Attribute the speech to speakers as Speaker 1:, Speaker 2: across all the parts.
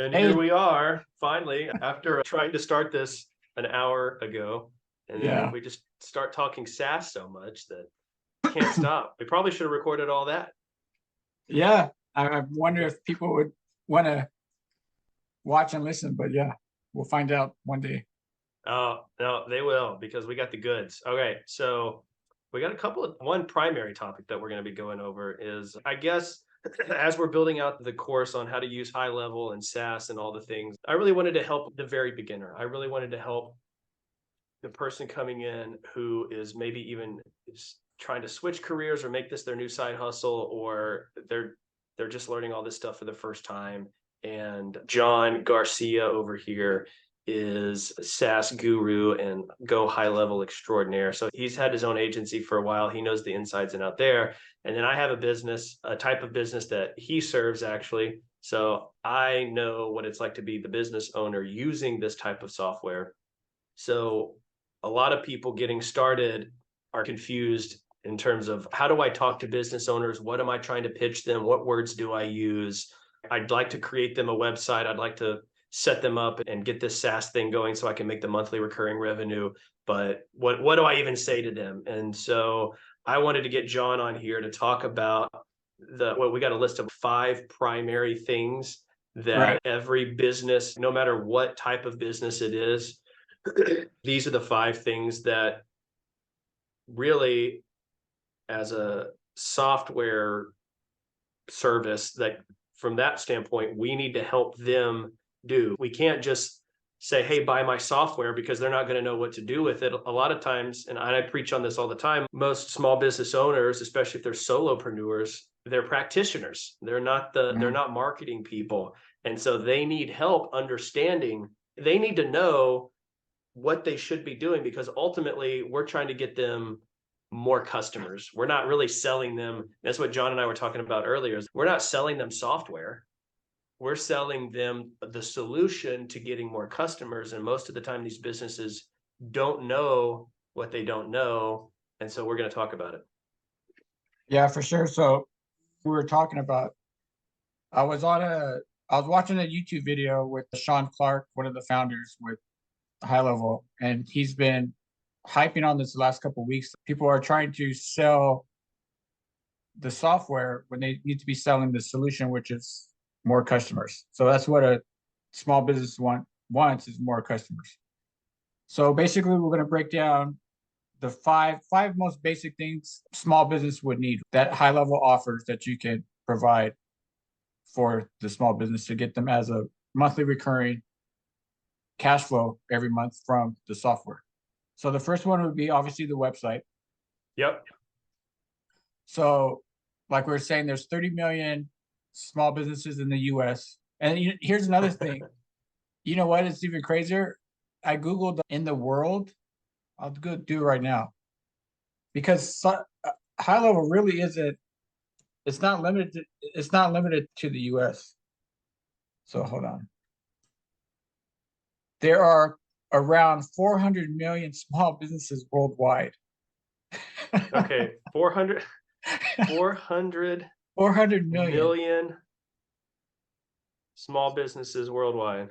Speaker 1: And here
Speaker 2: Hey,
Speaker 1: we are, finally, after trying to start this an hour ago. And then
Speaker 2: yeah,
Speaker 1: we just start talking SaaS so much that can't stop. We probably should have recorded all that.
Speaker 2: yeah. I wonder
Speaker 1: Okay.
Speaker 2: if people would want to watch and listen, but yeah, we'll find out one day.
Speaker 1: Oh, no, they will because we got the goods. Okay. So we got one primary topic that we're going to be going over is, I guess, as we're building out the course on how to use high level and SaaS and all the things, I really wanted to help the very beginner. I really wanted to help the person coming in who is maybe even trying to switch careers or make this their new side hustle, or they're just learning all this stuff for the first time. And John Garcia over here is a SaaS guru and GoHighLevel extraordinaire. So he's had his own agency for a while. He knows the insides and out there. And then I have a business, a type of business that he serves actually. So I know what it's like to be the business owner using this type of software. So a lot of people getting started are confused in terms of, how do I talk to business owners? What am I trying to pitch them? What words do I use? I'd like to create them a website. I'd like to set them up and get this SaaS thing going so I can make the monthly recurring revenue. But what do I even say to them? And so I wanted to get John on here to talk about we got a list of 5 primary things that
Speaker 2: Right.
Speaker 1: every business, no matter what type of business it is, these are the 5 things that really, as a software service, that from that standpoint, we need to help them do. We can't just say, hey, buy my software, because they're not going to know what to do with it. A lot of times, and I preach on this all the time, most small business owners, especially if they're solopreneurs, they're practitioners. They're
Speaker 2: Mhm.
Speaker 1: not marketing people. And so they need help understanding, they need to know what they should be doing, because ultimately we're trying to get them more customers. We're not really selling them. That's what John and I were talking about earlier, is we're not selling them software. We're selling them the solution to getting more customers. And most of the time these businesses don't know what they don't know. And so we're going to talk about it.
Speaker 2: Yeah, for sure. So we were talking about, I was on a, I was watching a YouTube video with Sean Clark, one of the founders with High Level, and he's been hyping on this the last couple of weeks. People are trying to sell the software when they need to be selling the solution, which is more customers. So that's what a small business wants is more customers. So basically, we're going to break down the five most basic things small business would need that high level offers that you can provide for the small business to get them as a monthly recurring cash flow every month from the software. So the first one would be obviously the website.
Speaker 1: Yep.
Speaker 2: So, like we were saying, there's 30 million small businesses in the US. And here's another thing. You know what? It's even crazier. I Googled in the world. I'll go do it right now because high level really isn't. It's not limited to the US. So hold on. There are around 400 million small businesses worldwide.
Speaker 1: Okay. 400
Speaker 2: 400 million.
Speaker 1: million small businesses worldwide.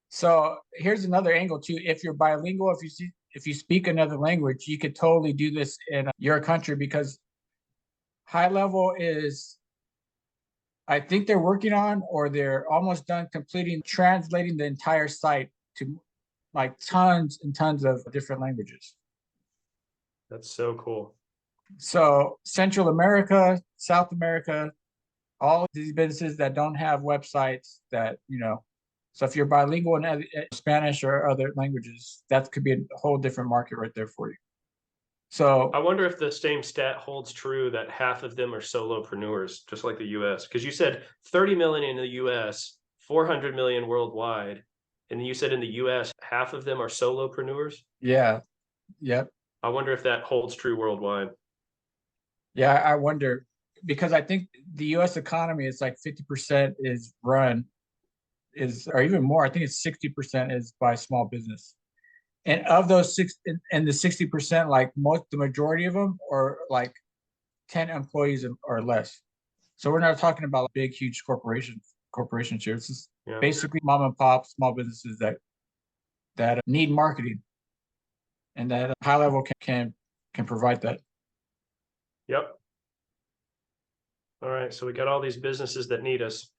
Speaker 2: So here's another angle too. If you're bilingual, if you speak another language, you could totally do this in your country because high level is, I think they're working on or they're almost done completing translating the entire site to like tons and tons of different languages.
Speaker 1: That's so cool.
Speaker 2: So Central America, South America, all these businesses that don't have websites that, so if you're bilingual in Spanish or other languages, that could be a whole different market right there for you.
Speaker 1: I
Speaker 2: So
Speaker 1: wonder if the same stat holds true, that half of them are solopreneurs, just like the US. Because you said 30 million in the US, 400 million worldwide. And you said in the US, half of them are solopreneurs.
Speaker 2: yeah, yep.
Speaker 1: I wonder if that holds true worldwide.
Speaker 2: Yeah, I wonder because I think the US economy is like 50% is run is or even more. I think it's 60% is by small business. And of those and the 60%, like the majority of them are like 10 employees or less. So we're not talking about big, huge corporations here. This is
Speaker 1: Yeah.
Speaker 2: basically mom and pop small businesses that need marketing, and that high level can provide that.
Speaker 1: Yep. All right. So we got all these businesses that need us.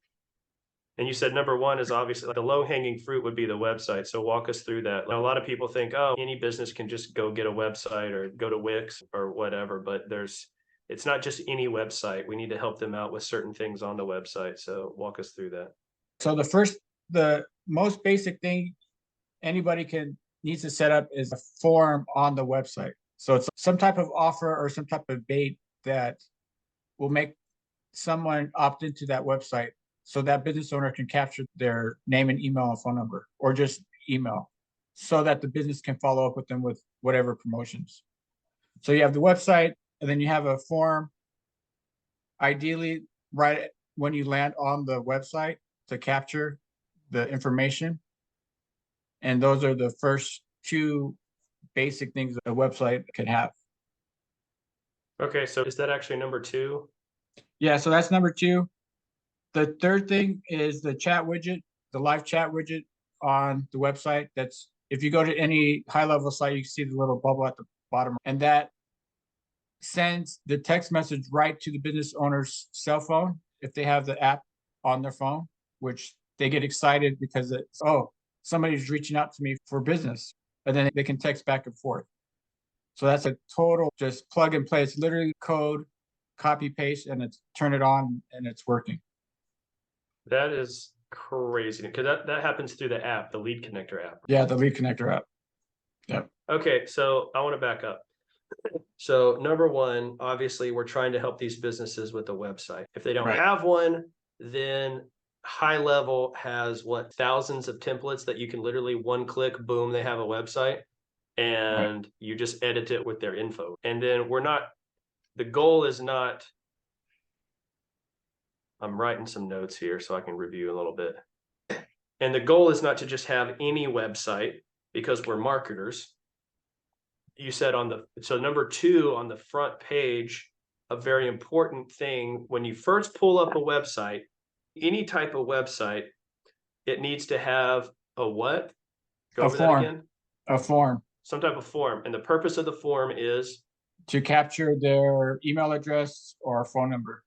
Speaker 1: And you said number one is obviously the low hanging fruit would be the website. So walk us through that. Now, a lot of people think, oh, any business can just go get a website or go to Wix or whatever, but it's not just any website. We need to help them out with certain things on the website. So walk us through that.
Speaker 2: So the most basic thing anybody needs to set up is a form on the website. So it's some type of offer or some type of bait that will make someone opt into that website, so that business owner can capture their name and email and phone number, or just email, so that the business can follow up with them with whatever promotions. So you have the website, and then you have a form, ideally right when you land on the website, to capture the information. And those are the first two basic things a website can have.
Speaker 1: Okay. So is that actually number two?
Speaker 2: Yeah, so that's number two. The third thing is the chat widget, the live chat widget on the website. That's, if you go to any high level site, you can see the little bubble at the bottom, and that sends the text message right to the business owner's cell phone if they have the app on their phone, which they get excited because it's, oh, somebody's reaching out to me for business, and then they can text back and forth. So that's a total just plug and play. It's literally code, copy paste, and it's turn it on and it's working.
Speaker 1: That is crazy because that happens through the app, the Lead Connector app.
Speaker 2: Yeah, the Lead Connector app. Yep.
Speaker 1: Okay, so I want to back up. So number one, obviously, we're trying to help these businesses with a website. If they don't have one, then High Level has thousands of templates that you can literally one click, boom, they have a website, and you just edit it with their info. And then the goal is not, I'm writing some notes here so I can review a little bit. And the goal is not to just have any website because we're marketers. You said so number two on the front page, a very important thing, when you first pull up a website, any type of website, it needs to have a what? Go over that again.
Speaker 2: A form.
Speaker 1: Some type of form. And the purpose of the form is?
Speaker 2: To capture their email address or phone number,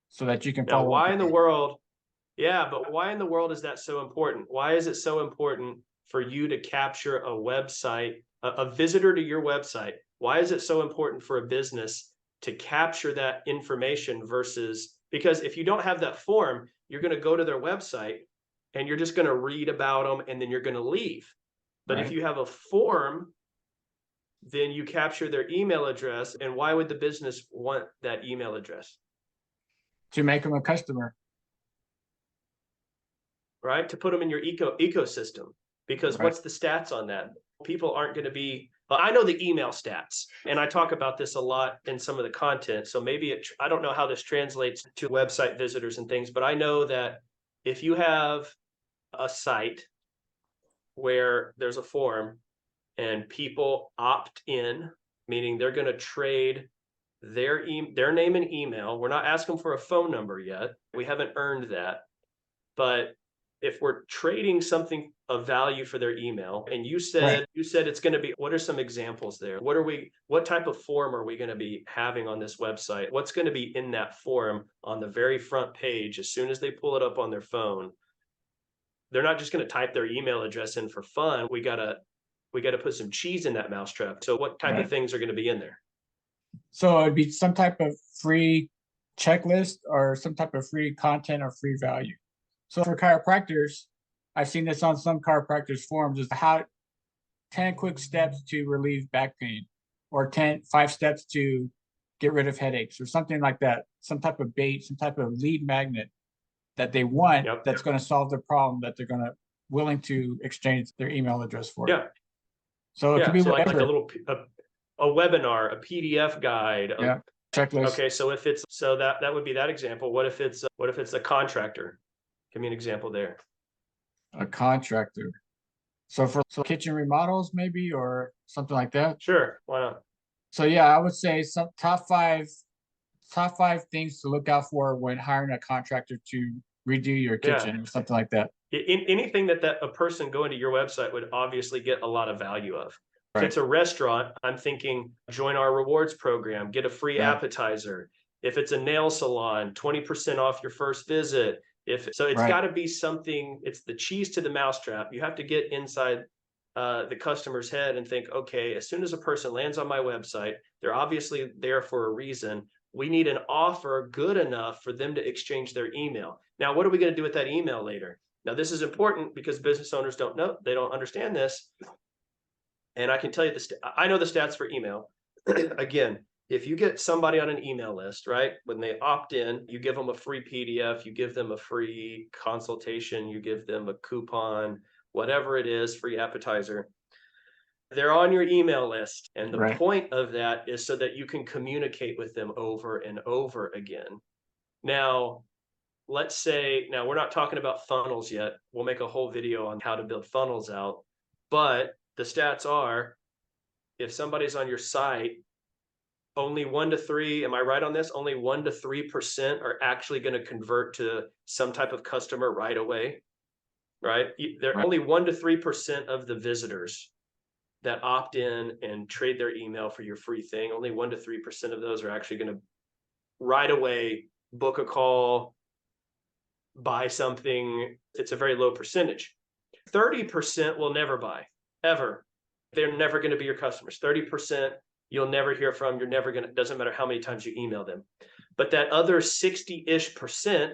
Speaker 2: so that you can follow up.
Speaker 1: Now, why in the world? Yeah, but why in the world is that so important? Why is it so important for you to capture a website, a visitor to your website? Why is it so important for a business to capture that information because if you don't have that form, you're going to go to their website and you're just going to read about them and then you're going to leave. But if you have a form, then you capture their email address. And why would the business want that email address?
Speaker 2: To make them a customer.
Speaker 1: Right? To put them in your ecosystem. Because what's the stats on that? People aren't going to be, well, I know the email stats, and I talk about this a lot in some of the content. So maybe I don't know how this translates to website visitors and things, but I know that if you have a site where there's a form and people opt in, meaning they're going to trade their name and email. We're not asking for a phone number yet. We haven't earned that. But if we're trading something of value for their email, and you said it's going to be, what are some examples there? What type of form are we going to be having on this website? What's going to be in that form on the very front page as soon as they pull it up on their phone? They're not just going to type their email address in for fun. We got to put some cheese in that mousetrap. So what type of things are going to be in there? So
Speaker 2: it'd be some type of free checklist or some type of free content or free value. So for chiropractors, I've seen this on some chiropractors forums, is 10 quick steps to relieve back pain, or 5 steps to get rid of headaches, or something like that. Some type of bait, some type of lead magnet that they want that's going to solve the problem that they're willing to exchange their email address for.
Speaker 1: Yeah.
Speaker 2: So it could be
Speaker 1: like a little a webinar, a PDF guide.
Speaker 2: Checklist.
Speaker 1: Okay, so that would be that example. What if it's a contractor? Give me an example there.
Speaker 2: A contractor. So for kitchen remodels maybe, or something like that?
Speaker 1: Sure, why not?
Speaker 2: So yeah, I would say top five things to look out for when hiring a contractor to redo your
Speaker 1: Yeah.
Speaker 2: kitchen or something like that.
Speaker 1: Anything that a person going to your website would obviously get a lot of value of. If
Speaker 2: Right.
Speaker 1: it's a restaurant, I'm thinking join our rewards program, get a free
Speaker 2: Yeah.
Speaker 1: appetizer. If it's a nail salon, 20% off your first visit. If so, it's
Speaker 2: Right.
Speaker 1: got to be something. It's the cheese to the mousetrap. You have to get inside the customer's head and think, okay, as soon as a person lands on my website, they're obviously there for a reason. We need an offer good enough for them to exchange their email. Now, what are we going to do with that email later? Now, this is important because business owners don't know, they don't understand this. And I can tell you I know the stats for email. Again, if you get somebody on an email list, right, when they opt in, you give them a free PDF, you give them a free consultation, you give them a coupon, whatever it is, free appetizer. They're on your email list. And the
Speaker 2: Right.
Speaker 1: point of that is so that you can communicate with them over and over again. Now, let's say, now we're not talking about funnels yet. We'll make a whole video on how to build funnels out. But the stats are, if somebody's on your site, only 1 to 3, am I right on this? Only 1 to 3% are actually going to convert to some type of customer right away, right? They're
Speaker 2: Right.
Speaker 1: only 1 to 3% of the visitors that opt in and trade their email for your free thing. Only 1 to 3% of those are actually going to right away book a call, buy something. It's a very low percentage. 30% will never buy, ever. They're never going to be your customers. 30% you'll never hear from. You're never going to, doesn't matter how many times you email them. But that other 60-ish%,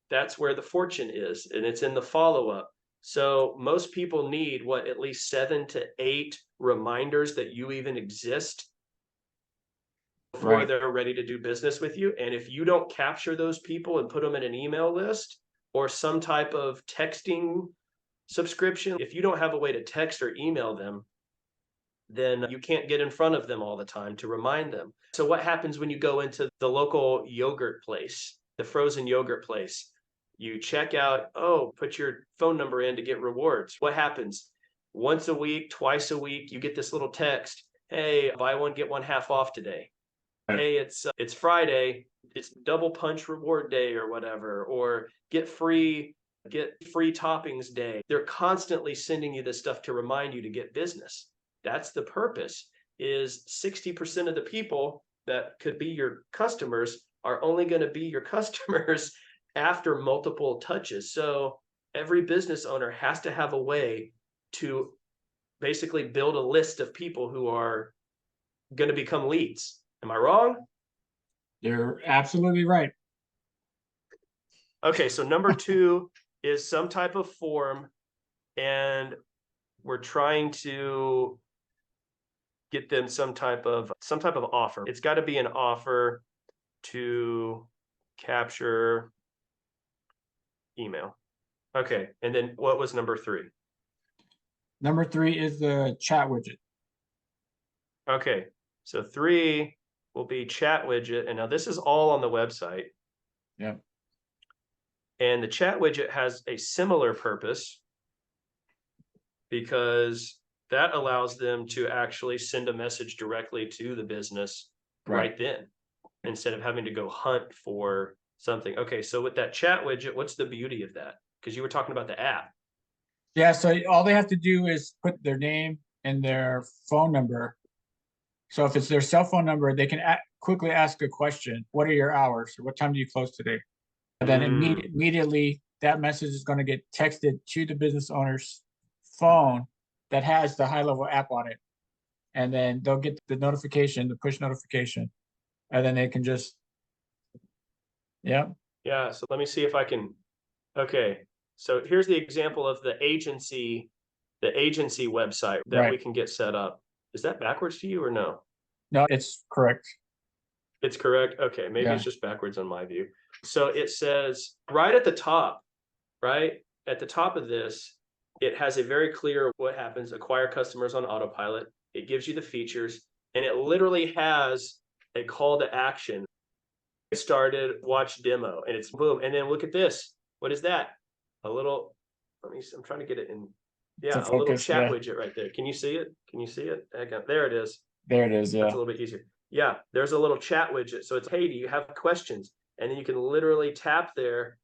Speaker 1: that's where the fortune is. And it's in the follow-up. So most people need what, at least 7 to 8 reminders that you even exist before
Speaker 2: Right.
Speaker 1: they're ready to do business with you. And if you don't capture those people and put them in an email list or some type of texting subscription, if you don't have a way to text or email them, then you can't get in front of them all the time to remind them. So what happens when you go into the local yogurt place, the frozen yogurt place? You check out, oh, put your phone number in to get rewards. What happens? Once a week, twice a week, you get this little text, hey, buy one, get one half off today.
Speaker 2: Right.
Speaker 1: Hey, it's Friday, it's double punch reward day or whatever, or get free toppings day. They're constantly sending you this stuff to remind you to get business. That's the purpose. Is 60% of the people that could be your customers are only going to be your customers after multiple touches. So every business owner has to have a way to basically build a list of people who are going to become leads. Am I wrong?
Speaker 2: You're absolutely right.
Speaker 1: Okay, so number 2 is some type of form, and we're trying to get them some type of offer. It's got to be an offer to capture email. Okay, and then what was number 3?
Speaker 2: Number 3 is the chat widget.
Speaker 1: Okay, so 3 will be chat widget, and now this is all on the website.
Speaker 2: Yeah.
Speaker 1: And the chat widget has a similar purpose because that allows them to actually send a message directly to the business right then, instead of having to go hunt for something. Okay, so with that chat widget, what's the beauty of that? Because you were talking about the app.
Speaker 2: Yeah, so all they have to do is put their name and their phone number. So if it's their cell phone number, they can quickly ask a question. What are your hours? Or what time do you close today? And then immediately that message is going to get texted to the business owner's phone that has the GoHighLevel app on it. And then they'll get the notification, the push notification. And then they can just, yeah.
Speaker 1: Yeah, so let me see if I can. Okay, so here's the example of the agency website that we can get set up. Is that backwards to you or no?
Speaker 2: No, it's correct.
Speaker 1: It's correct. Okay, maybe it's just backwards on my view. So it says right at the top, right at the top of this, it has a very clear what happens: acquire customers on autopilot. It gives you the features, and it literally has a call to action. Get started, watch demo, and it's boom. And then look at this. What is that? A little, I'm trying to get it in. Yeah, a little chat widget right there. Can you see it? Can you see it? There it is.
Speaker 2: There it is. Yeah.
Speaker 1: That's a little bit easier. Yeah, there's a little chat widget. So it's, hey, do you have questions? And then you can literally tap there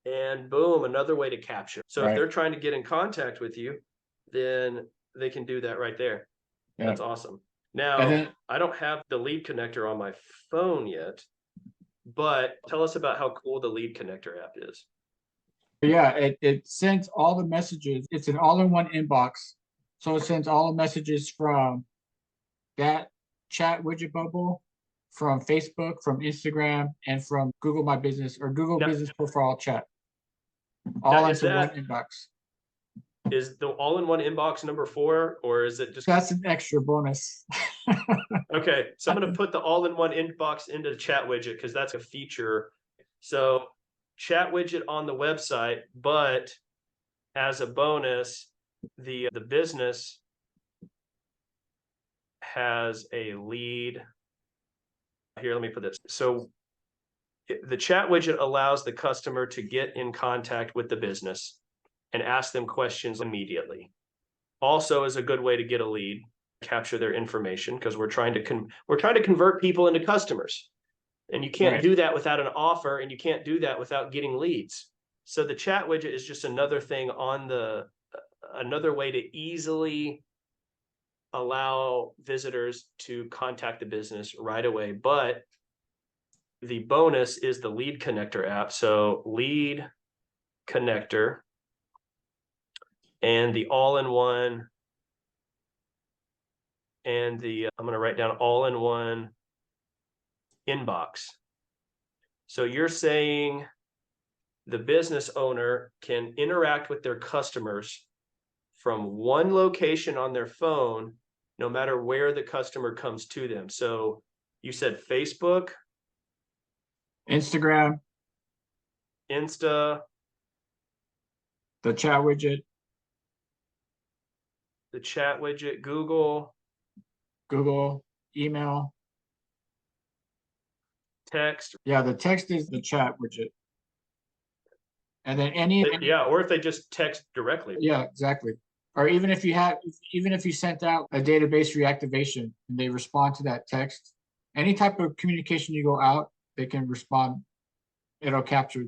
Speaker 1: and boom, another way to capture. So if
Speaker 2: Right.
Speaker 1: they're trying to get in contact with you, then they can do that right there.
Speaker 2: Yeah.
Speaker 1: That's awesome.
Speaker 2: And
Speaker 1: Now,
Speaker 2: then
Speaker 1: I don't have the lead connector on my phone yet, but tell us about how cool the lead connector app is.
Speaker 2: yeah, it sends all the messages. It's an all-in-one inbox. So it sends all the messages from that chat widget bubble, from Facebook, from Instagram, and from Google My Business or Google
Speaker 1: Now,
Speaker 2: Business Profile chat,
Speaker 1: now
Speaker 2: all into one inbox.
Speaker 1: is the all-in-one inbox number 4, or is it just
Speaker 2: That's an extra bonus.
Speaker 1: okay? So I'm going to put the all-in-one inbox into the chat widget because that's a feature. So chat widget on the website, but as a bonus, the business has a lead. Here, let me put this. So the chat widget allows the customer to get in contact with the business and ask them questions immediately. Also is a good way to get a lead, capture their information, because we're trying to convert people into customers. And you can't
Speaker 2: Right.
Speaker 1: do that without an offer, and you can't do that without getting leads. So the chat widget is just another thing on another way to easily allow visitors to contact the business right away. But the bonus is the lead connector app. So lead connector and the all-in-one, and I'm going to write down all-in-one inbox. So you're saying the business owner can interact with their customers from one location on their phone, no matter where the customer comes to them. So you said Facebook,
Speaker 2: Instagram,
Speaker 1: Insta,
Speaker 2: the chat widget,
Speaker 1: the chat widget, Google,
Speaker 2: Google, email.
Speaker 1: text.
Speaker 2: Yeah, the text is the chat widget. And then
Speaker 1: Yeah, or if they just text directly.
Speaker 2: yeah, exactly. Or even if you sent out a database reactivation and they respond to that text, any type of communication you go out, they can respond. It'll capture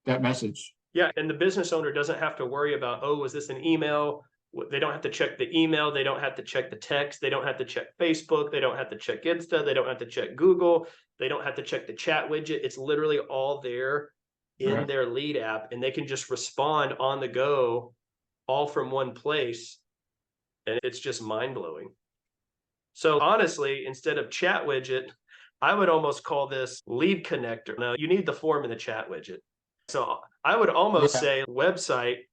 Speaker 2: that message.
Speaker 1: Yeah, and the business owner doesn't have to worry about, oh, was this an email? They don't have to check the email. They don't have to check the text. They don't have to check Facebook. They don't have to check Insta. They don't have to check Google. They don't have to check the chat widget. It's literally all there in
Speaker 2: Right.
Speaker 1: their lead app, and they can just respond on the go, all from one place. And it's just mind blowing. So honestly, instead of chat widget, I would almost call this lead connector. Now you need the form in the chat widget. So I would almost
Speaker 2: Yeah.
Speaker 1: say website,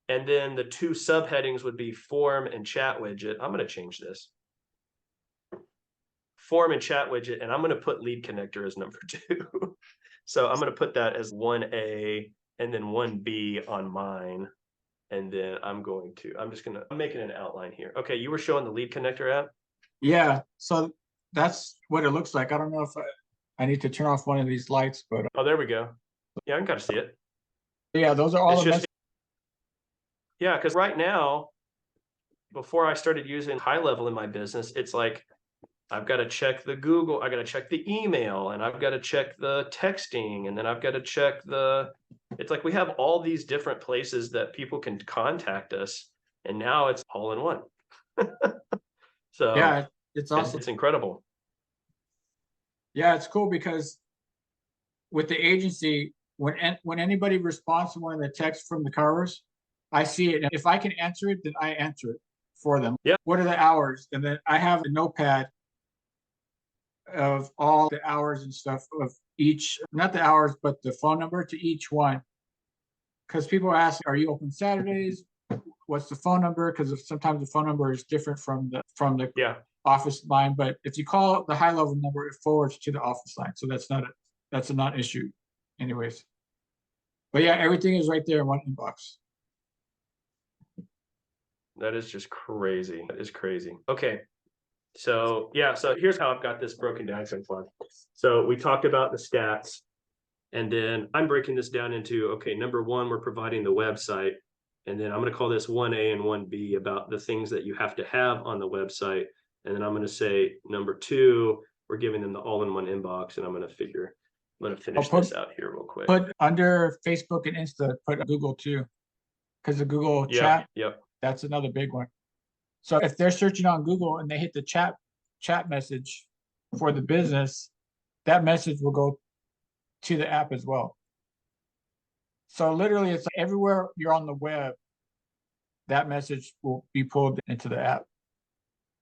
Speaker 1: and then the 2 subheadings would be form and chat widget. I'm going to change this. Form and chat widget, and I'm going to put lead connector as number 2. So I'm going to put that as 1A and then 1B on mine. And then I'm making an outline here. Okay, you were showing the lead connector app?
Speaker 2: Yeah. So that's what it looks like. I don't know if I need to turn off one of these lights, but
Speaker 1: Oh, there we go. Yeah, I can kind of see it.
Speaker 2: yeah, those are all
Speaker 1: It's
Speaker 2: the
Speaker 1: just,
Speaker 2: messages.
Speaker 1: yeah, because right now, before I started using GoHighLevel in my business, it's like I've got to check the Google, I got to check the email, and I've got to check the texting, and then I've got to check it's like we have all these different places that people can contact us, and now it's all in one. So
Speaker 2: Yeah, it's awesome.
Speaker 1: it's incredible.
Speaker 2: Yeah, it's cool because with the agency, when anybody responds to one of the texts from the covers, I see it. And if I can answer it, then I answer it for them.
Speaker 1: Yeah.
Speaker 2: What are the hours? And then I have a notepad of all the hours and stuff of each, not the hours, but the phone number to each one. Because people ask, are you open Saturdays? What's the phone number? Because sometimes the phone number is different from the
Speaker 1: Yeah.
Speaker 2: office line. But if you call the GoHighLevel number, it forwards to the office line. So that's a non-issue anyways. But yeah, everything is right there in one inbox.
Speaker 1: That is just crazy. That is crazy. Okay. So yeah, so here's how I've got this broken down so far. So we talked about the stats, and then I'm breaking this down into, okay, number 1, we're providing the website. And then I'm going to call this 1A and 1B about the things that you have to have on the website. And then I'm going to say number 2, we're giving them the all-in-one inbox, and I'm going to figure I'm gonna
Speaker 2: I'll
Speaker 1: finish this out here real quick.
Speaker 2: put under Facebook and Insta, put Google too, because the Google
Speaker 1: Yep,
Speaker 2: chat,
Speaker 1: yep.
Speaker 2: that's another big one. So if they're searching on Google and they hit the chat message for the business, that message will go to the app as well. So literally, it's like everywhere you're on the web, that message will be pulled into the app.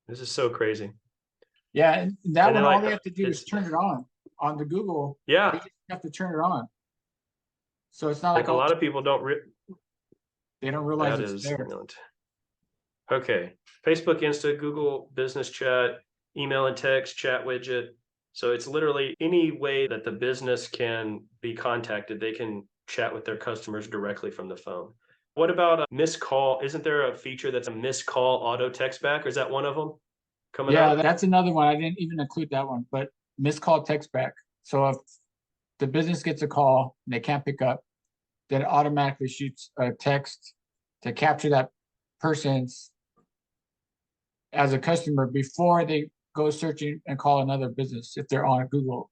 Speaker 1: This is so crazy.
Speaker 2: Yeah, and that
Speaker 1: And then
Speaker 2: one, all
Speaker 1: like
Speaker 2: they have to do is
Speaker 1: it's
Speaker 2: turn it on the Google. They
Speaker 1: yeah,
Speaker 2: just have to turn it on. So it's not
Speaker 1: like
Speaker 2: like
Speaker 1: a lot of people don't
Speaker 2: they don't realize
Speaker 1: that
Speaker 2: it's
Speaker 1: is
Speaker 2: there.
Speaker 1: not. Okay. Facebook, Insta, Google Business Chat, email and text, chat widget. So it's literally any way that the business can be contacted, they can chat with their customers directly from the phone. What about a missed call? Isn't there a feature that's a missed call auto text back? Or is that one of them coming
Speaker 2: Yeah,
Speaker 1: up?
Speaker 2: that's another one. I didn't even include that one, but missed call text back. So if the business gets a call and they can't pick up, then it automatically shoots a text to capture that person's as a customer before they go searching and call another business if they're on Google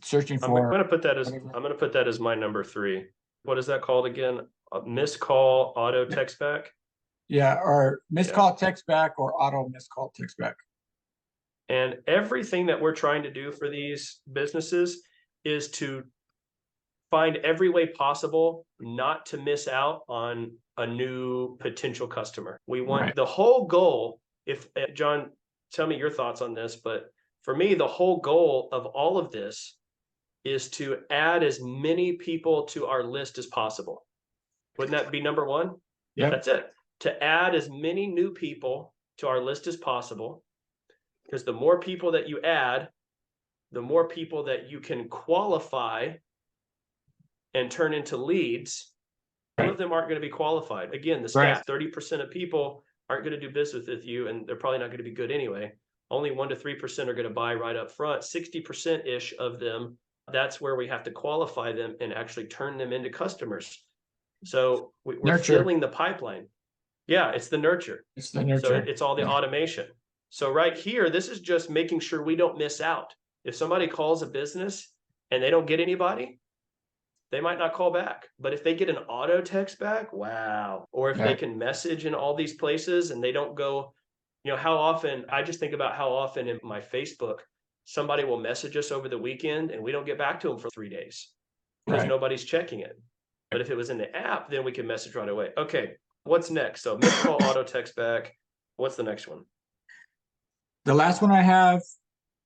Speaker 2: searching
Speaker 1: I'm
Speaker 2: for
Speaker 1: gonna put that as
Speaker 2: whatever.
Speaker 1: I'm gonna put that as my number 3. What is that called again? A missed call auto text back?
Speaker 2: Yeah, or missed
Speaker 1: Yeah.
Speaker 2: call text back or auto missed call text back.
Speaker 1: And everything that we're trying to do for these businesses is to find every way possible not to miss out on a new potential customer. We want
Speaker 2: Right.
Speaker 1: the whole goal. If John, tell me your thoughts on this, but for me, the whole goal of all of this is to add as many people to our list as possible. Wouldn't that be number 1?
Speaker 2: Yep.
Speaker 1: That's it. To add as many new people to our list as possible, because the more people that you add, the more people that you can qualify and turn into leads. Some of them aren't going to be qualified. Again, the
Speaker 2: Right.
Speaker 1: stat, 30% of people aren't going to do business with you, and they're probably not going to be good anyway. Only 1 to 3% are going to buy right up front. 60%-ish of them, that's where we have to qualify them and actually turn them into customers. So we're
Speaker 2: Nurture.
Speaker 1: filling the pipeline. Yeah, it's the nurture.
Speaker 2: It's the
Speaker 1: So
Speaker 2: nurture.
Speaker 1: it's all the automation. So right here, this is just making sure we don't miss out. If somebody calls a business and they don't get anybody, they might not call back. But if they get an auto text back, wow. Or if they
Speaker 2: Yeah.
Speaker 1: can message in all these places and they don't go, how often, I just think about how often in my Facebook, somebody will message us over the weekend and we don't get back to them for 3 days because
Speaker 2: Right.
Speaker 1: nobody's checking it. But if it was in the app, then we can message right away. Okay, what's next? So missed call, auto text back. What's the next one?
Speaker 2: The last one I have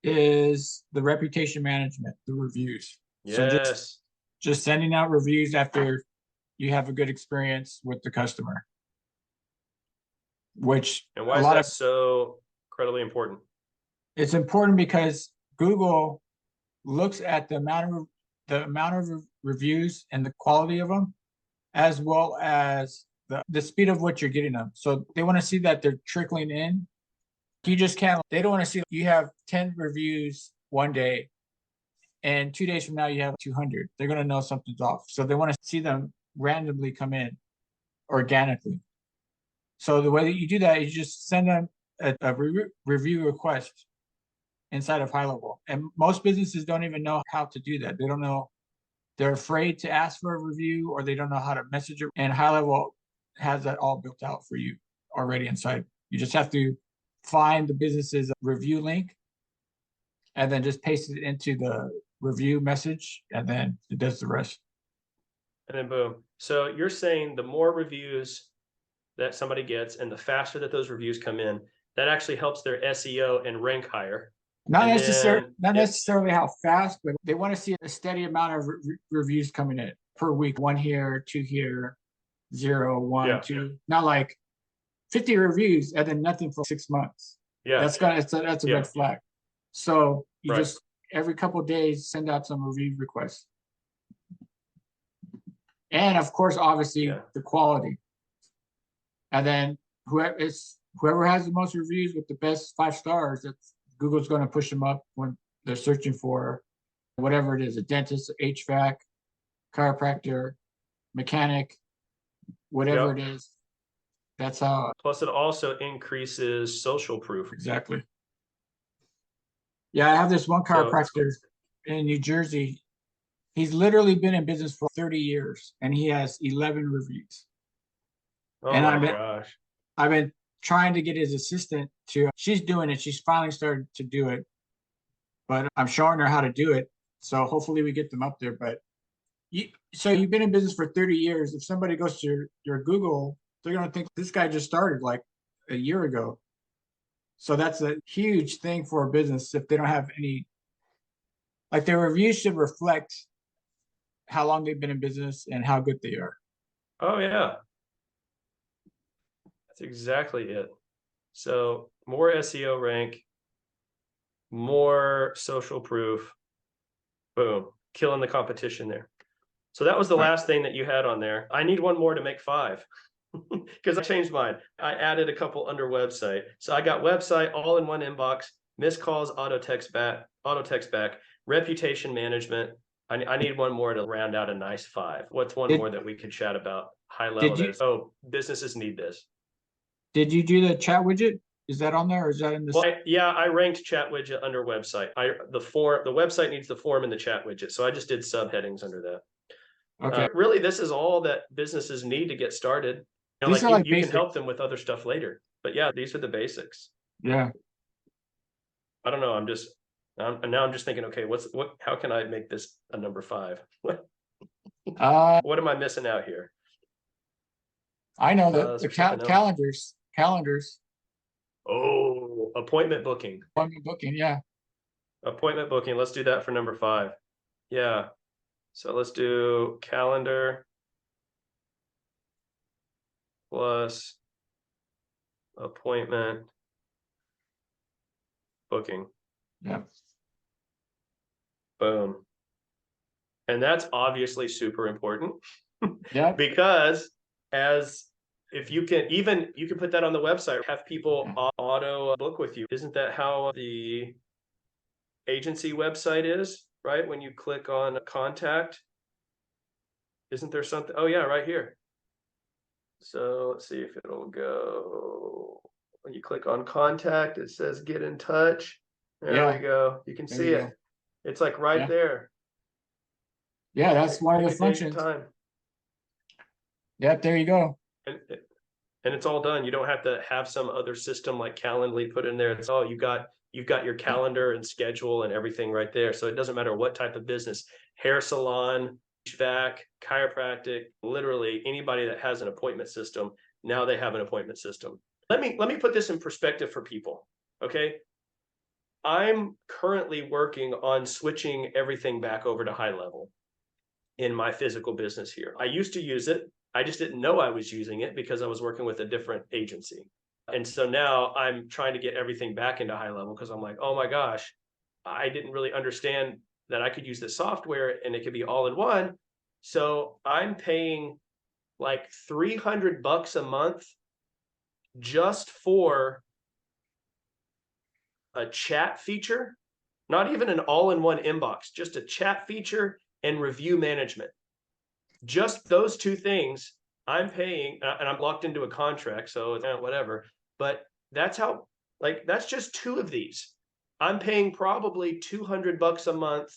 Speaker 2: is the reputation management, the reviews. So
Speaker 1: Yes.
Speaker 2: just sending out reviews after you have a good experience with the customer, which
Speaker 1: And why
Speaker 2: a
Speaker 1: is
Speaker 2: lot
Speaker 1: that
Speaker 2: of
Speaker 1: so incredibly important?
Speaker 2: it's important because Google looks at the amount of reviews and the quality of them, as well as the speed of what you're getting them. So they want to see that they're trickling in. You just can't. They don't want to see you have 10 reviews one day, and 2 days from now you have 200. They're going to know something's off. So they want to see them randomly come in organically. So the way that you do that is you just send them a review request inside of HighLevel. And most businesses don't even know how to do that. They don't know. They're afraid to ask for a review, or they don't know how to message it. And HighLevel has that all built out for you already inside. You just have to find the business's review link and then just paste it into the review message, and then it does the rest.
Speaker 1: And then boom. So you're saying the more reviews that somebody gets and the faster that those reviews come in, that actually helps their SEO and rank higher.
Speaker 2: Not
Speaker 1: And
Speaker 2: necessarily,
Speaker 1: then-
Speaker 2: not
Speaker 1: yep.
Speaker 2: necessarily how fast, but they want to see a steady amount of reviews coming in per week. 1 here, 2 here, 0, 1,
Speaker 1: Yeah.
Speaker 2: 2. Not like 50 reviews and then nothing for 6 months.
Speaker 1: Yeah.
Speaker 2: That's a
Speaker 1: Yeah.
Speaker 2: red flag. So you
Speaker 1: Right.
Speaker 2: just every couple of days send out some review requests. And of course, obviously,
Speaker 1: Yeah.
Speaker 2: the quality. And then whoever has the most reviews with the best 5 stars, that's Google's going to push them up when they're searching for whatever it is, a dentist, HVAC, chiropractor, mechanic, whatever
Speaker 1: Yep.
Speaker 2: it is. That's how.
Speaker 1: Plus, it also increases social proof.
Speaker 2: Exactly. Yeah, I have this one
Speaker 1: So-
Speaker 2: chiropractor in New Jersey. He's literally been in business for 30 years and he has 11 reviews.
Speaker 1: Oh
Speaker 2: And
Speaker 1: my gosh.
Speaker 2: I've been trying to get his assistant to, she's doing it. She's finally started to do it, but I'm showing her how to do it. So hopefully we get them up there. But so you've been in business for 30 years. If somebody goes to your Google, they're going to think this guy just started like a year ago. So that's a huge thing for a business if they don't have any, like their reviews should reflect how long they've been in business and how good they are.
Speaker 1: Oh yeah. That's exactly it. So more SEO rank, more social proof. Boom. Killing the competition there. So that was the last thing that you had on there. I need one more to make 5 because I changed mine. I added a couple under website. So I got website all in one inbox, missed calls, auto text back, reputation management. I need one more to round out a nice 5. What's one more that we could chat about high level? Businesses need this.
Speaker 2: Did you do the chat widget? Is that on there or is that in the?
Speaker 1: Well, yeah, I ranked chat widget under website. The website needs the form in the chat widget. So I just did subheadings under that.
Speaker 2: Okay.
Speaker 1: Really, this is all that businesses need to get started.
Speaker 2: These are like
Speaker 1: you can help them with other stuff later. But yeah, these are the basics.
Speaker 2: Yeah.
Speaker 1: I don't know. I'm just thinking, okay, how can I make this a number 5? What am I missing out here?
Speaker 2: I know that the calendars.
Speaker 1: Oh, appointment booking.
Speaker 2: Appointment booking, yeah.
Speaker 1: Appointment booking. Let's do that for number 5. Yeah. So let's do calendar plus appointment booking.
Speaker 2: Yeah.
Speaker 1: Boom. And that's obviously super important.
Speaker 2: Yeah.
Speaker 1: Because if you can put that on the website, have people auto book with you. Isn't that how the agency website is, right? When you click on contact, isn't there something? Oh yeah, right here. So let's see if it'll go. When you click on contact, it says get in touch. There we go. You can see it. It's like right there.
Speaker 2: Yeah, that's one of the functions. Yep, there you go.
Speaker 1: And it's all done. You don't have to have some other system like Calendly put in there. It's you've got your calendar and schedule and everything right there. So it doesn't matter what type of business, hair salon, HVAC, chiropractic, literally anybody that has an appointment system, now they have an appointment system. Let me put this in perspective for people. Okay. I'm currently working on switching everything back over to HighLevel in my physical business here. I used to use it. I just didn't know I was using it because I was working with a different agency. And so now I'm trying to get everything back into HighLevel because I'm like, oh my gosh, I didn't really understand that I could use this software and it could be all in one. So I'm paying like $300 a month just for a chat feature, not even an all-in-one inbox, just a chat feature and review management. Just those 2 things I'm paying, and I'm locked into a contract, so whatever. But that's just 2 of these. I'm paying probably $200 a month.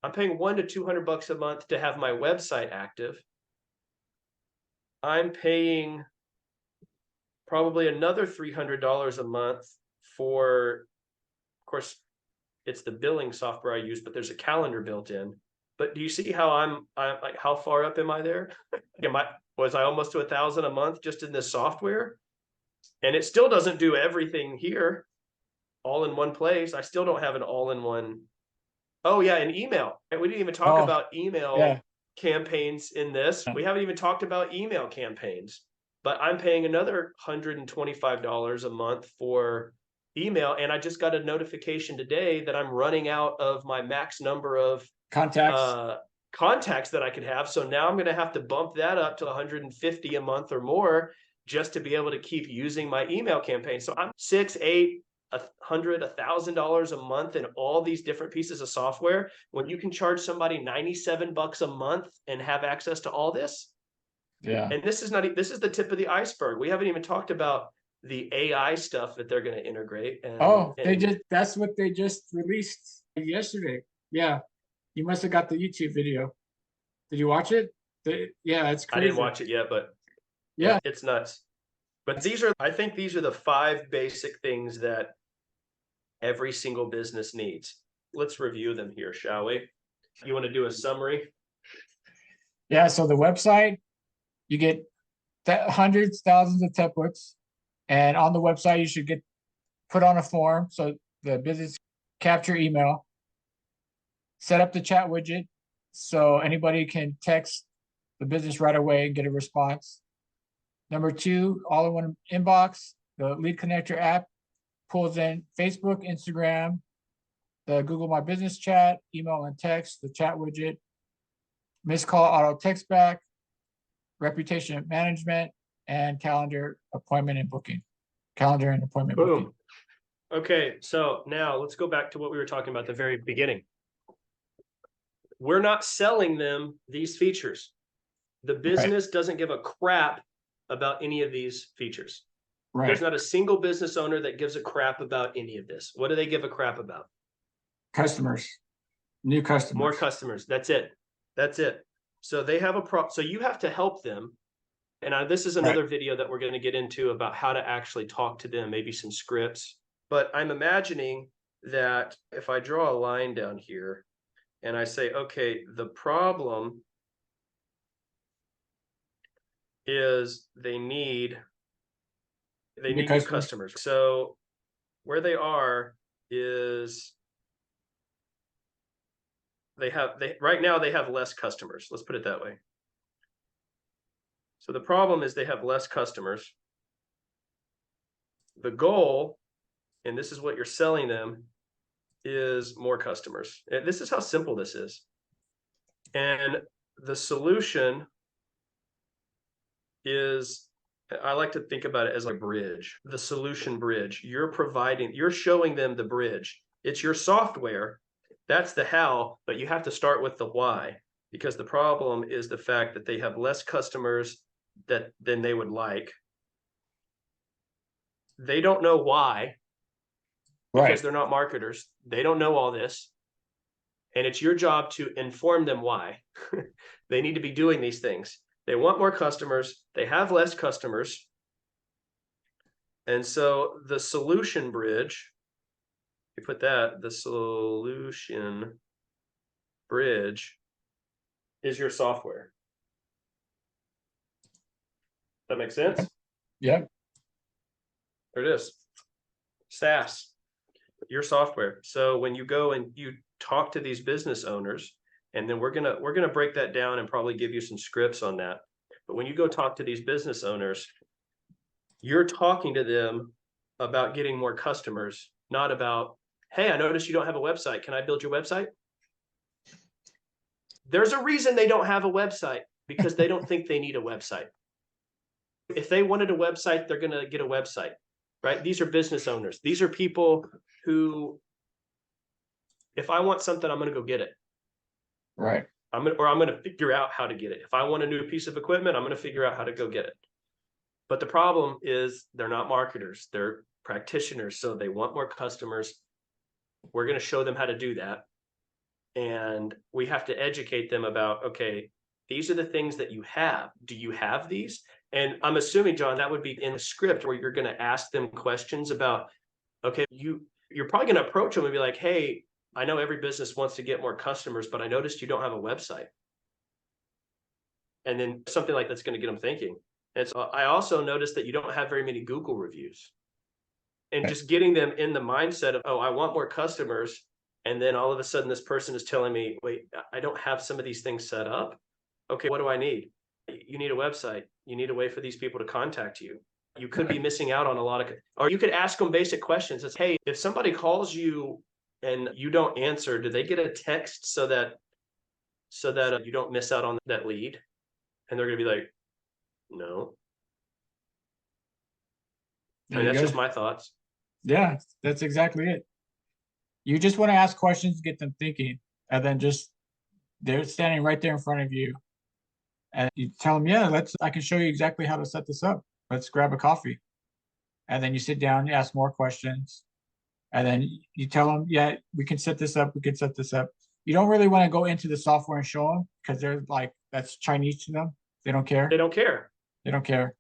Speaker 1: I'm paying $100 to $200 a month to have my website active. I'm paying probably another $300 a month for, of course, it's the billing software I use, but there's a calendar built in. But do you see how I'm like, how far up am I there? Was I almost to 1,000 a month just in this software? And it still doesn't do everything here all in one place. I still don't have an all-in-one. Oh yeah, and email. And we didn't even talk about email campaigns in this. We haven't even talked about email campaigns, but I'm paying another $125 a month for email. And I just got a notification today that I'm running out of my max number of contacts that I could have. So now I'm going to have to bump that up to 150 a month or more just to be able to keep using my email campaign. So I'm $600, $800, $1,000 a month in all these different pieces of software when you can charge somebody $97 a month and have access to all this.
Speaker 2: Yeah.
Speaker 1: And this is the tip of the iceberg. We haven't even talked about the AI stuff that they're going to integrate.
Speaker 2: That's what they just released yesterday. Yeah, you must have got the YouTube video. Did you watch it? Yeah, it's
Speaker 1: I didn't
Speaker 2: crazy.
Speaker 1: watch it yet, but yeah,
Speaker 2: Yeah,
Speaker 1: it's nuts. But I think these are the 5 basic things that every single business needs. Let's review them here, shall we? You want to do a summary?
Speaker 2: yeah. So the website, you get hundreds, thousands of templates, and on the website you should get put on a form so the business capture email, set up the chat widget so anybody can text the business right away and get a response. Number 2, all-in-one inbox. The Lead Connector app pulls in Facebook, Instagram, the Google My Business chat, email and text, the chat widget, missed call auto text back, reputation management, and calendar appointment and booking. Calendar and appointment booking.
Speaker 1: Boom. Okay, so now let's go back to what we were talking about at the very beginning. We're not selling them these features. The business doesn't give a crap about any of these features.
Speaker 2: Right.
Speaker 1: There's not a single business owner that gives a crap about any of this. What do they give a crap about?
Speaker 2: Customers, new customers.
Speaker 1: More customers. That's it. That's it. So they have so you have to help them. And this is another video that we're going to get into about how to actually talk to them, maybe some scripts. But I'm imagining that if I draw a line down here and I say, okay, the problem is they need new customers. So where they are is right now they have less customers. Let's put it that way. So the problem is they have less customers. The goal, and this is what you're selling them, is more customers. And this is how simple this is. And the solution is, I like to think about it as a bridge, the solution bridge. You're showing them the bridge. It's your software. That's the how, but you have to start with the why, because the problem is the fact that they have less customers than they would like. They don't know why, because they're not marketers. They don't know all this. And it's your job to inform them why. They need to be doing these things. They want more customers. They have less customers. And so the solution bridge, you put that, the solution bridge is your software. That makes sense?
Speaker 2: Yep.
Speaker 1: There it is. SaaS, your software. So when you go and you talk to these business owners, and then we're gonna break that down and probably give you some scripts on that. But when you go talk to these business owners, you're talking to them about getting more customers, not about, hey, I noticed you don't have a website. Can I build your website? There's a reason they don't have a website, because they don't think they need a website. If they wanted a website, they're gonna get a website, right? These are business owners. These are people who, if I want something, I'm gonna go get it.
Speaker 2: Right.
Speaker 1: I'm gonna figure out how to get it. If I want a new piece of equipment, I'm gonna figure out how to go get it. But the problem is they're not marketers, they're practitioners. So they want more customers. We're gonna show them how to do that. And we have to educate them about, okay, these are the things that you have. Do you have these? And I'm assuming, John, that would be in the script where you're gonna ask them questions about, okay, you're probably gonna approach them and be like, hey, I know every business wants to get more customers, but I noticed you don't have a website. And then something like that's going to get them thinking. And so I also noticed that you don't have very many Google reviews. And just getting them in the mindset of, oh, I want more customers. And then all of a sudden this person is telling me, wait, I don't have some of these things set up. Okay, what do I need? You need a website. You need a way for these people to contact you. You could be missing out on a lot of, or you could ask them basic questions. It's, hey, if somebody calls you and you don't answer, do they get a text so that you don't miss out on that lead? And they're going to be like, no. And that's just my thoughts.
Speaker 2: Yeah, that's exactly it. You just want to ask questions, get them thinking, and then they're standing right there in front of you. And you tell them, yeah, I can show you exactly how to set this up. Let's grab a coffee. And then you sit down, you ask more questions. And then you tell them, yeah, we can set this up. We can set this up. You don't really want to go into the software and show them because they're like, that's Chinese to them. They don't care.
Speaker 1: They don't care.
Speaker 2: They don't care.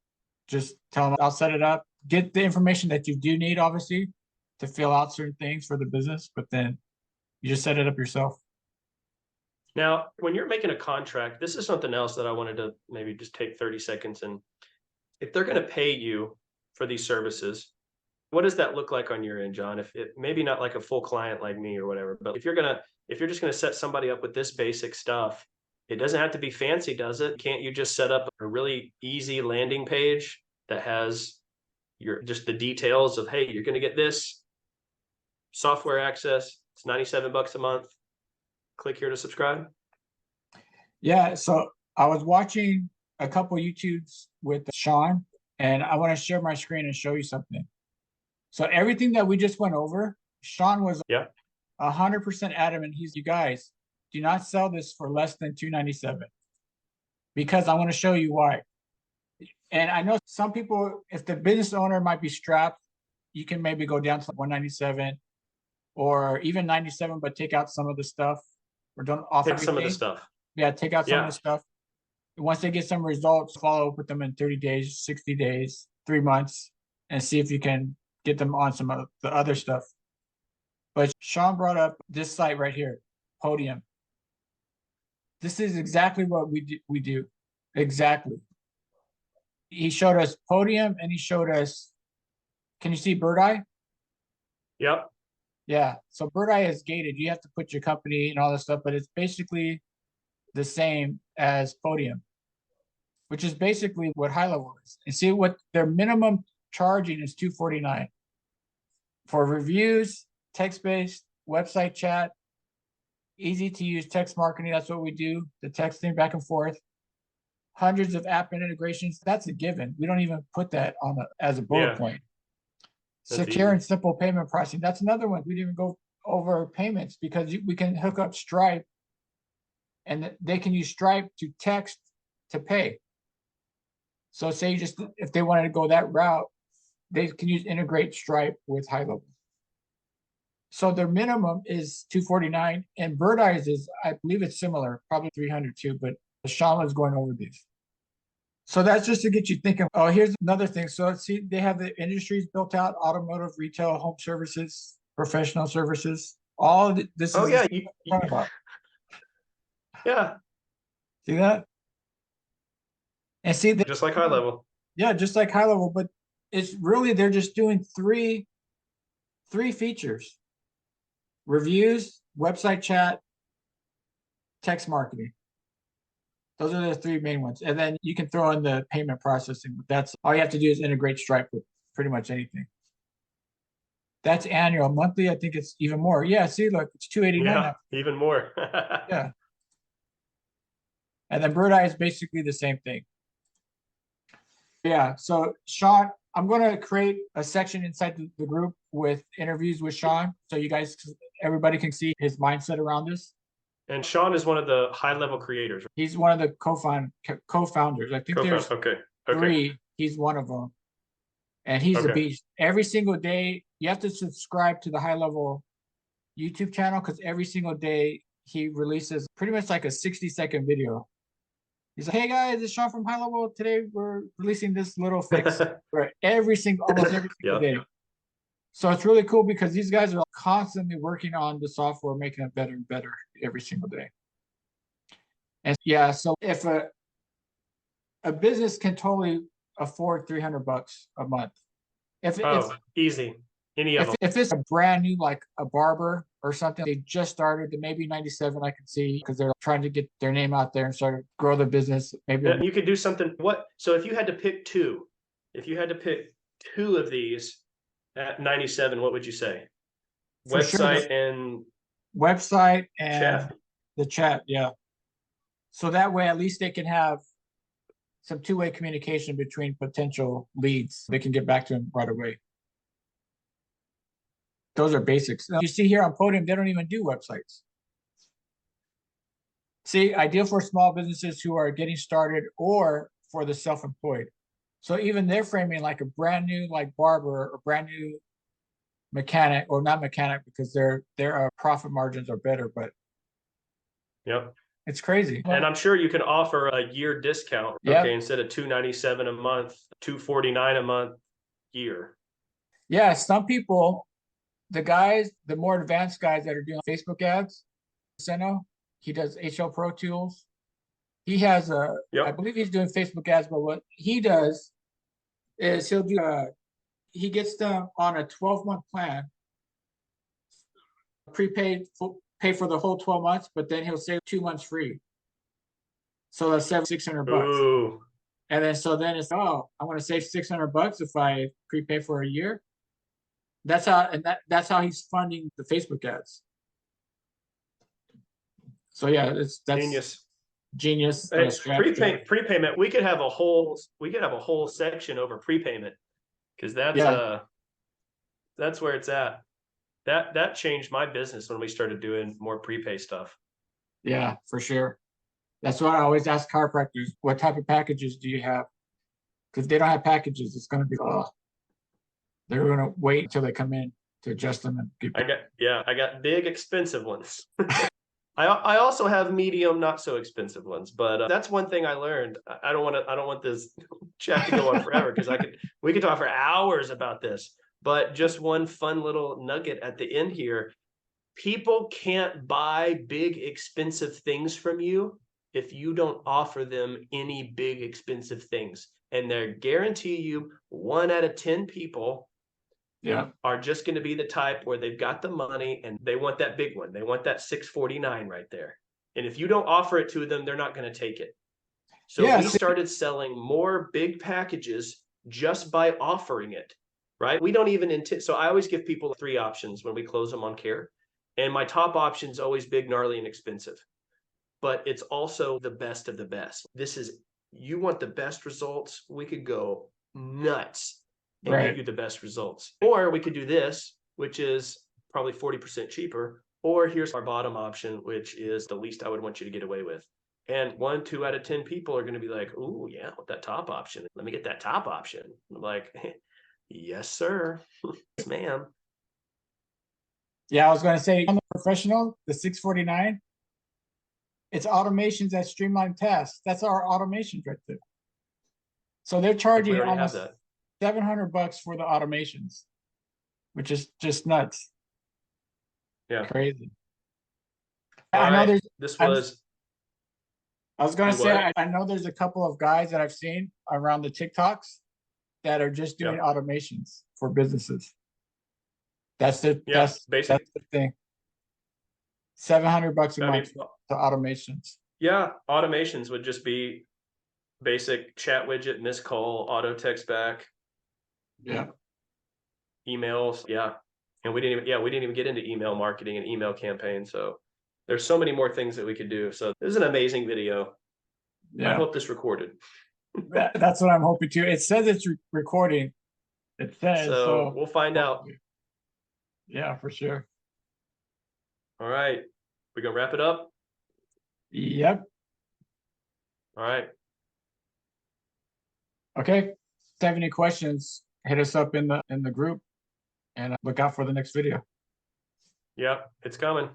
Speaker 2: Just tell them I'll set it up. Get the information that you do need, obviously, to fill out certain things for the business, but then you just set it up yourself.
Speaker 1: Now, when you're making a contract, this is something else that I wanted to maybe just take 30 seconds. And if they're going to pay you for these services, what does that look like on your end, John? If it maybe not like a full client like me or whatever, but if you're just gonna set somebody up with this basic stuff, it doesn't have to be fancy, does it? Can't you just set up a really easy landing page that has your just the details of, hey, you're gonna get this software access, it's 97 bucks a month. Click here to subscribe.
Speaker 2: Yeah, so I was watching a couple YouTubes with Sean, and I want to share my screen and show you something. So everything that we just went over, Sean was 100% adamant. You guys, do not sell this for less than $297 because I want to show you why. And I know some people, if the business owner might be strapped, you can maybe go down to $197 or even $97, but take out some of the stuff or don't offer
Speaker 1: Take some of the
Speaker 2: anything.
Speaker 1: stuff.
Speaker 2: Yeah, take out some of the stuff. Once they get some results, follow up with them in 30 days, 60 days, 3 months, and see if you can get them on some of the other stuff. But Sean brought up this site right here, Podium. This is exactly what we do. Exactly. He showed us Podium and he showed us, can you see Bird Eye?
Speaker 1: Yep.
Speaker 2: Yeah. So Bird Eye is gated. You have to put your company and all this stuff, but it's basically the same as Podium, which is basically what HighLevel is. And see what their minimum charging is $249 for reviews, text-based, website chat, easy to use text marketing. That's what we do, the texting back and forth. Hundreds of app integrations. That's a given. We don't even put that on as a bullet point.
Speaker 1: That's
Speaker 2: Secure
Speaker 1: easy.
Speaker 2: and simple payment processing. That's another one. We didn't even go over payments because we can hook up Stripe and they can use Stripe to text to pay. So say if they wanted to go that route, they can integrate Stripe with HighLevel. So their minimum is $249, and Bird Eyes is, I believe it's similar, probably $300 too, but Sean was going over these. So that's just to get you thinking. Oh, here's another thing. So see, they have the industries built out: automotive, retail, home services, professional services. All of this
Speaker 1: Oh
Speaker 2: is
Speaker 1: yeah,
Speaker 2: talking about.
Speaker 1: Yeah.
Speaker 2: See that? And see that
Speaker 1: Just like HighLevel.
Speaker 2: Yeah, just like HighLevel, but it's really they're just doing three features: reviews, website chat, text marketing. Those are the three main ones. And then you can throw in the payment processing. That's all you have to do is integrate Stripe with pretty much anything. That's annual. Monthly, I think it's even more. Yeah, see, look, it's $289 now.
Speaker 1: Even more.
Speaker 2: Yeah. And then Bird Eye is basically the same thing. Yeah. So Sean, I'm going to create a section inside the group with interviews with Sean, so you guys, everybody can see his mindset around this.
Speaker 1: And Sean is one of the HighLevel creators.
Speaker 2: He's one of the co-founders. I think there's three. He's one of them. And he's a beast. Every single day, you have to subscribe to the HighLevel YouTube channel because every single day he releases pretty much like a 60-second video. He's like, hey guys, it's Sean from HighLevel. Today we're releasing this little fix for almost every single day. So it's really cool because these guys are constantly working on the software, making it better and better every single day. And yeah, so if a business can totally afford $300 a month, if
Speaker 1: easy, any of them.
Speaker 2: If it's a brand new, like a barber or something, they just started, then maybe 97 I can see because they're trying to get their name out there and start to grow the business. Maybe
Speaker 1: you could do something. So if you had to pick two of these at 97, what would you say? Website and
Speaker 2: chat. The chat, yeah. So that way, at least they can have some two-way communication between potential leads. They can get back to them right away. Those are basics. Now, you see here on Podium, they don't even do websites. See, ideal for small businesses who are getting started or for the self-employed. So even they're framing like a brand new, like barber or brand new mechanic, or not mechanic because their profit margins are better, but
Speaker 1: Yep.
Speaker 2: It's crazy.
Speaker 1: And I'm sure you can offer a year discount.
Speaker 2: Yeah.
Speaker 1: Okay, instead of $297 a month, $249 a month year.
Speaker 2: Yeah, some people, the guys, the more advanced guys that are doing Facebook ads, Seno, he does HL Pro Tools. He has I
Speaker 1: Yep.
Speaker 2: believe he's doing Facebook ads, but what he does is he gets them on a 12-month plan, prepaid, pay for the whole 12 months, but then he'll save 2 months free. So that's $600.
Speaker 1: Ooh.
Speaker 2: And then it's, oh, I want to save $600 if I prepay for a year. That's how he's funding the Facebook ads. So yeah, that's genius
Speaker 1: Hey,
Speaker 2: strategy.
Speaker 1: prepayment. We could have a whole section over prepayment, because that's where it's at. That changed my business when we started doing more prepay stuff.
Speaker 2: Yeah, for sure. That's why I always ask chiropractors, what type of packages do you have? Because they don't have packages, it's going to be, they're going to wait until they come in to adjust them and get.
Speaker 1: I got big expensive ones. I also have medium, not so expensive ones, but that's one thing I learned. I don't want this chat to go on forever, because we could talk for hours about this. But just one fun little nugget at the end here: people can't buy big expensive things from you if you don't offer them any big expensive things. And they guarantee you 1 out of 10 people are just going to be the type where they've got the money and they want that big one. They want that 649 right there. And if you don't offer it to them, they're not going to take it. So we started selling more big packages just by offering it, right? We don't even intend. So I always give people 3 options when we close them on care. And my top option is always big, gnarly, and expensive. But it's also the best of the best. You want the best results, we could go nuts and get you the best results. Or we could do this, which is probably 40% cheaper. Or here's our bottom option, which is the least I would want you to get away with. And 2 out of 10 people are going to be like, "Oh yeah, with that top option, let me get that top option." I'm like, "Yes, sir." Yes, ma'am.
Speaker 2: Yeah, I was going to say, on the professional, the 649, it's automations that streamline tasks. That's our automations right there. So they're charging almost $700 for the automations, which is just nuts.
Speaker 1: Yeah,
Speaker 2: crazy.
Speaker 1: I know there's.
Speaker 2: I was going to say, I know there's a couple of guys that I've seen around the TikToks that are just doing automations for businesses. That's the thing. $700 a month to automations.
Speaker 1: Yeah, automations would just be basic chat widget, missed call, auto text back.
Speaker 2: Yeah.
Speaker 1: Emails. Yeah. And we didn't even get into email marketing and email campaigns. So there's so many more things that we could do. So this is an amazing video. Yeah. I hope this recorded.
Speaker 2: That's what I'm hoping to. It says it's recording. It says so.
Speaker 1: We'll find out.
Speaker 2: Yeah, for sure.
Speaker 1: All right. We gonna wrap it up?
Speaker 2: Yep.
Speaker 1: All right.
Speaker 2: Okay. If you have any questions, hit us up in the group, and look out for the next video.
Speaker 1: Yeah, it's coming.